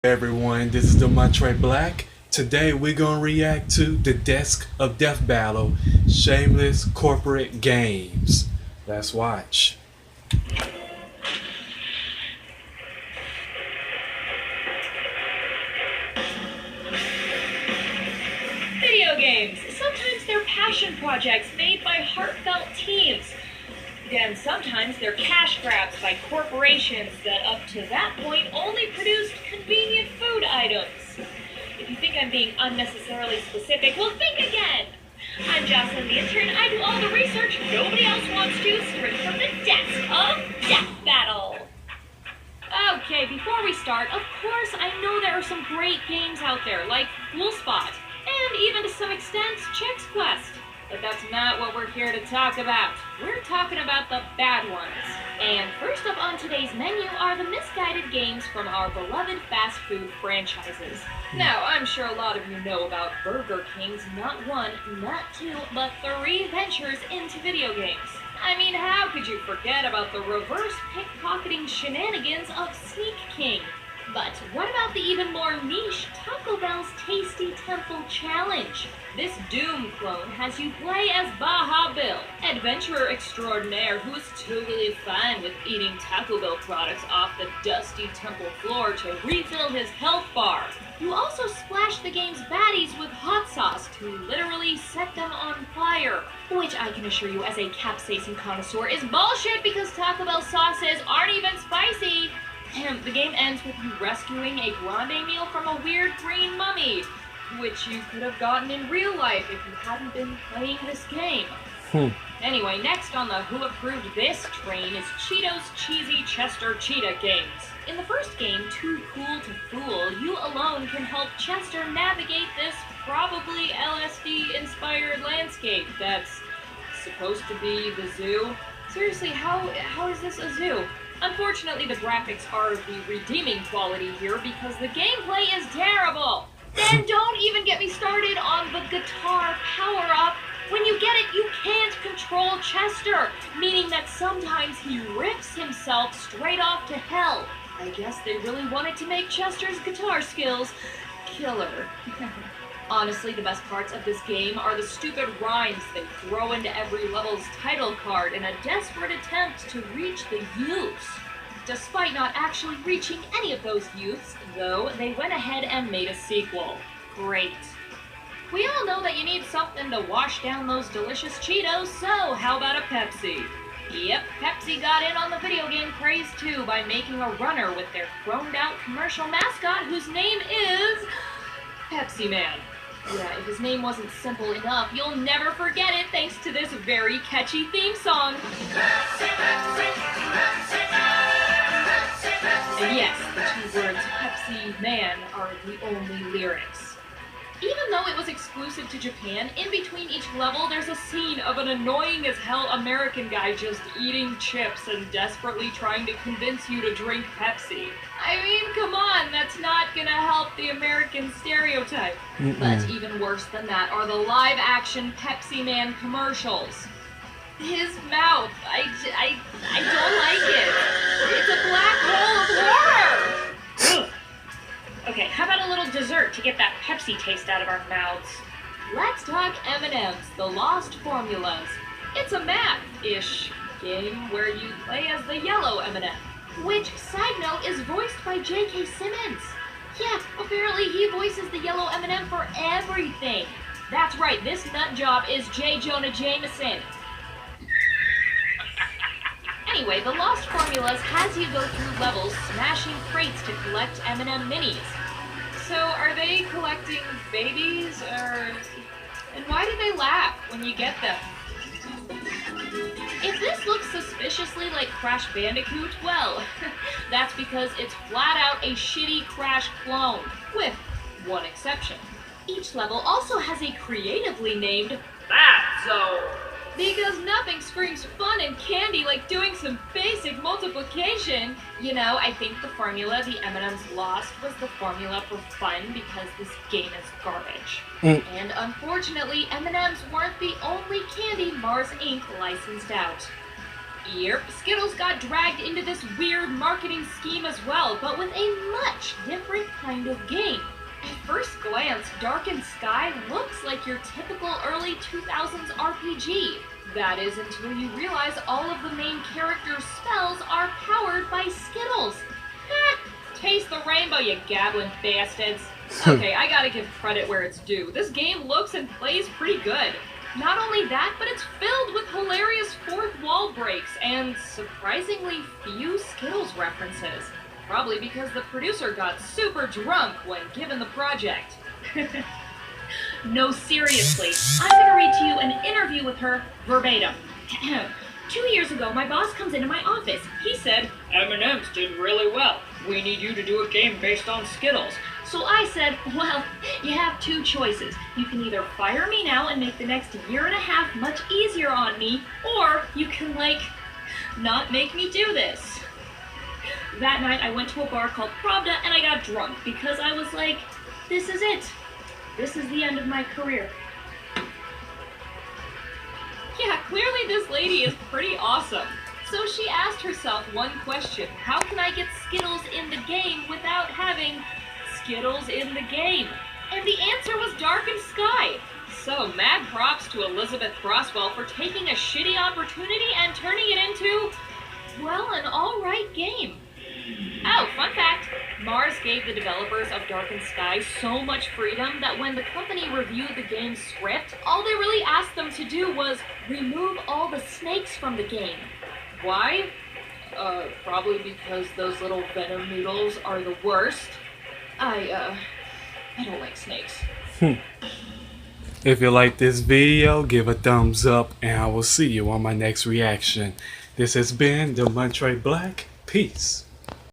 Everyone, this is the Montre Black. Today we're gonna react to the Desk of Death Battle, Shameless Corporate Games. Let's watch. Video games. Sometimes they're passion projects made by heartfelt teams. Again, sometimes they're cash grabs by corporations that up to that point only produced convenient food items. If you think I'm being unnecessarily specific, well, think again. I'm Jocelyn the intern. I do all the research nobody else wants to, straight from the Desk of Death Battle. Okay, before we start, of course, I know there are some great games out there, like Pool Spot, and even to some extent, Chex Quest. But that's not what we're here to talk about. We're talking about the bad ones. And first up on today's menu are the misguided games from our beloved fast food franchises. Now, I'm sure a lot of you know about Burger King's not one, not two, but three ventures into video games. I mean, how could you forget about the reverse pickpocketing shenanigans of Sneak King? But what about the even more niche Taco Bell's Tasty Temple Challenge? This Doom clone has you play as Baja Bill, adventurer extraordinaire who is totally fine with eating Taco Bell products off the dusty temple floor to refill his health bar. You also splash the game's baddies with hot sauce to literally set them on fire, which I can assure you as a capsaicin connoisseur is bullshit because Taco Bell sauces aren't even spicy. The game ends with you rescuing a grande meal from a weird green mummy, which you could have gotten in real life if you hadn't been playing this game. Anyway, next on the Who Approved This train is Cheetos Cheesy Chester Cheetah games. In the first game, Too Cool to Fool, you alone can help Chester navigate this probably LSD-inspired landscape that's supposed to be the zoo. Seriously, how is this a zoo? Unfortunately, the graphics are the redeeming quality here because the gameplay is terrible. Then don't even get me started on the guitar power-up. When you get it, you can't control Chester, meaning that sometimes he rips himself straight off to hell. I guess they really wanted to make Chester's guitar skills killer. Honestly, the best parts of this game are the stupid rhymes they throw into every level's title card in a desperate attempt to reach the youths. Despite not actually reaching any of those youths, though, they went ahead and made a sequel. Great. We all know that you need something to wash down those delicious Cheetos, so how about a Pepsi? Yep, Pepsi got in on the video game craze too by making a runner with their chromed-out commercial mascot whose name is Pepsi Man. Yeah, if his name wasn't simple enough, you'll never forget it thanks to this very catchy theme song. And yes, the two words Pepsi Man are the only lyrics. Even though it was exclusive to Japan, in between each level there's a scene of an annoying as hell American guy just eating chips and desperately trying to convince you to drink Pepsi. I mean, come on, that's not gonna help the American stereotype. But even worse than that are the live-action Pepsi Man commercials. His mouth, I don't like it. It's a black hole of horror! Okay, how about a little dessert to get that Pepsi taste out of our mouths? Let's talk M&M's, the Lost Formulas. It's a math-ish game where you play as the yellow M&M, which, side note, is voiced by J.K. Simmons. Yeah, apparently he voices the yellow M&M for everything. That's right, this nut job is J. Jonah Jameson. Anyway, the Lost Formulas has you go through levels smashing crates to collect M&M minis. So are they collecting babies, or... And why do they laugh when you get them? If this looks suspiciously like Crash Bandicoot, well, that's because it's flat out a shitty Crash clone, with one exception. Each level also has a creatively named Fat Zone. Because nothing screams fun and candy like doing some basic multiplication. You know, I think the formula the M&Ms lost was the formula for fun because this game is garbage. And unfortunately, M&Ms weren't the only candy Mars Inc. licensed out. Yep, Skittles got dragged into this weird marketing scheme as well, but with a much different kind of game. At first glance, Darkened Sky looks like your typical early 2000s RPG. That is until you realize all of the main characters' spells are powered by Skittles. Taste the rainbow, you gabbling bastards. Okay, I gotta give credit where it's due. This game looks and plays pretty good. Not only that, but it's filled with hilarious fourth wall breaks and surprisingly few Skittles references. Probably because the producer got super drunk when given the project. No, seriously, I'm gonna read to you an interview with her verbatim. 2 years ago, my boss comes into my office. He said, "M&M's did really well. We need you to do a game based on Skittles." So I said, "Well, you have two choices. You can either fire me now and make the next year and a half much easier on me, or you can, not make me do this." That night, I went to a bar called Pravda and I got drunk because I was like, this is it. This is the end of my career. Yeah, clearly this lady is pretty awesome. So she asked herself one question: how can I get Skittles in the game without having Skittles in the game? And the answer was Darkened Sky. So mad props to Elizabeth Crosswell for taking a shitty opportunity and turning it into, well, an alright game. Oh, fun fact, Mars gave the developers of Darkened Sky so much freedom that when the company reviewed the game's script, all they really asked them to do was remove all the snakes from the game. Why? Probably because those little venom noodles are the worst. I don't like snakes. If you like this video, give a thumbs up and I will see you on my next reaction. This has been the Montre Black. Peace.